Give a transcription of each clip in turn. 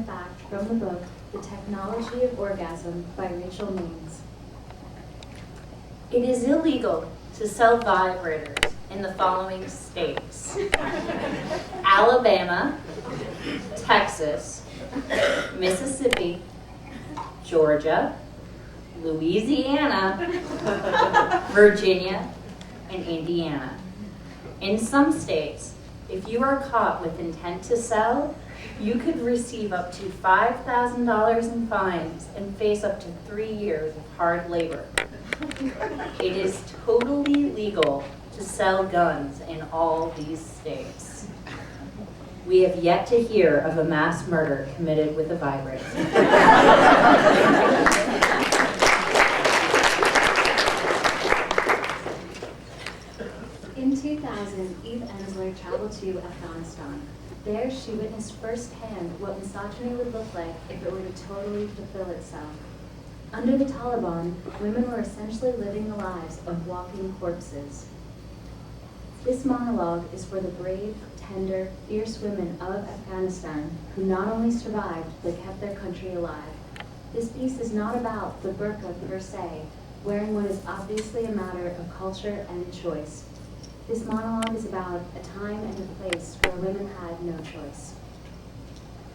fact from the book, The Technology of Orgasm by Rachel Means. It is illegal to sell vibrators in the following states: Alabama, Texas, Mississippi, Georgia, Louisiana, Virginia, and Indiana. In some states, if you are caught with intent to sell, you could receive up to $5,000 in fines and face up to 3 years of hard labor. It is totally legal to sell guns in all these states. We have yet to hear of a mass murder committed with a vibrator. In 2000, Eve Ensler traveled to Afghanistan. There, she witnessed firsthand what misogyny would look like if it were to totally fulfill itself. Under the Taliban, women were essentially living the lives of walking corpses. This monologue is for the brave, tender, fierce women of Afghanistan who not only survived, but kept their country alive. This piece is not about the burqa per se, wearing what is obviously a matter of culture and choice. This monologue is about a time and a place where women had no choice.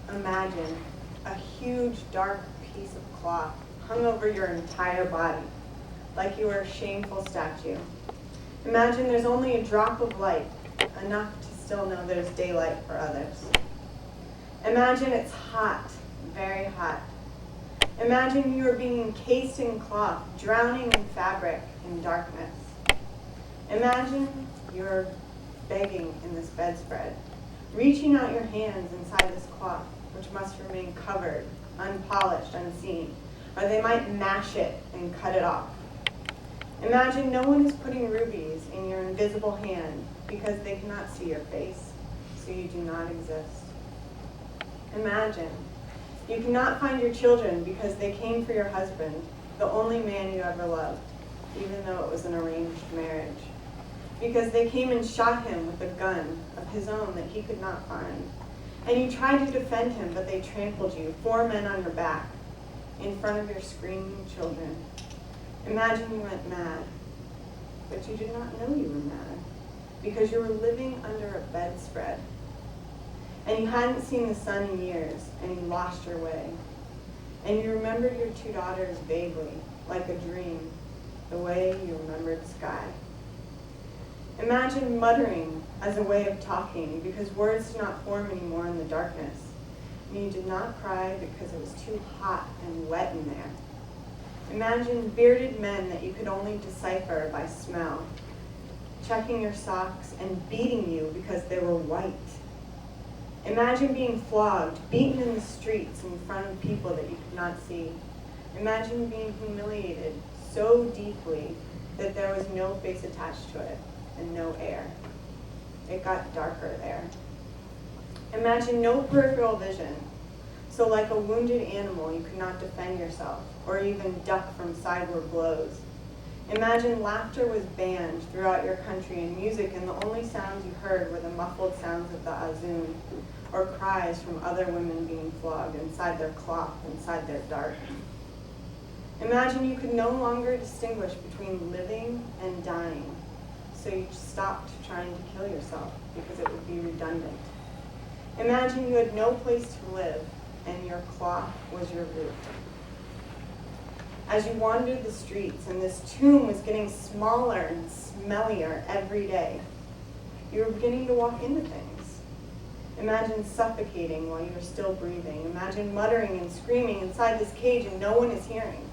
Imagine a huge dark piece of cloth hung over your entire body, like you were a shameful statue. Imagine there's only a drop of light, enough to still know there's daylight for others. Imagine it's hot, very hot. Imagine you are being encased in cloth, drowning in fabric, in darkness. Imagine you're begging in this bedspread, reaching out your hands inside this cloth, which must remain covered, unpolished, unseen, or they might mash it and cut it off. Imagine no one is putting rubies in your invisible hand because they cannot see your face, so you do not exist. Imagine you cannot find your children because they came for your husband, the only man you ever loved, even though it was an arranged marriage. Because they came and shot him with a gun of his own that he could not find. And you tried to defend him, but they trampled you, 4 men on your back, in front of your screaming children. Imagine you went mad, but you did not know you were mad, because you were living under a bedspread. And you hadn't seen the sun in years, and you lost your way. And you remembered your 2 daughters vaguely, like a dream, the way you remembered sky. Imagine muttering as a way of talking, because words did not form anymore in the darkness. And you did not cry because it was too hot and wet in there. Imagine bearded men that you could only decipher by smell, checking your socks and beating you because they were white. Imagine being flogged, beaten in the streets in front of people that you could not see. Imagine being humiliated so deeply that there was no face attached to it and no air. It got darker there. Imagine no peripheral vision. So like a wounded animal, you could not defend yourself or even duck from sideward blows. Imagine laughter was banned throughout your country in music, and the only sounds you heard were the muffled sounds of the azoon, or cries from other women being flogged inside their cloth, inside their dark. Imagine you could no longer distinguish between living and dying, so you stopped trying to kill yourself because it would be redundant. Imagine you had no place to live, and your cloth was your root. As you wandered the streets, and this tomb was getting smaller and smellier every day, you were beginning to walk into things. Imagine suffocating while you were still breathing. Imagine muttering and screaming inside this cage and no one is hearing.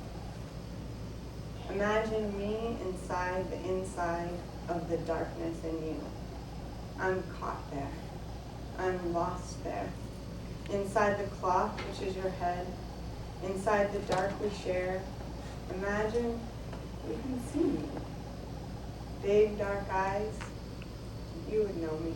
Imagine me inside of the darkness in you. I'm caught there. I'm lost there. Inside the cloth, which is your head, inside the dark we share, imagine you can see me. Big dark eyes, you would know me.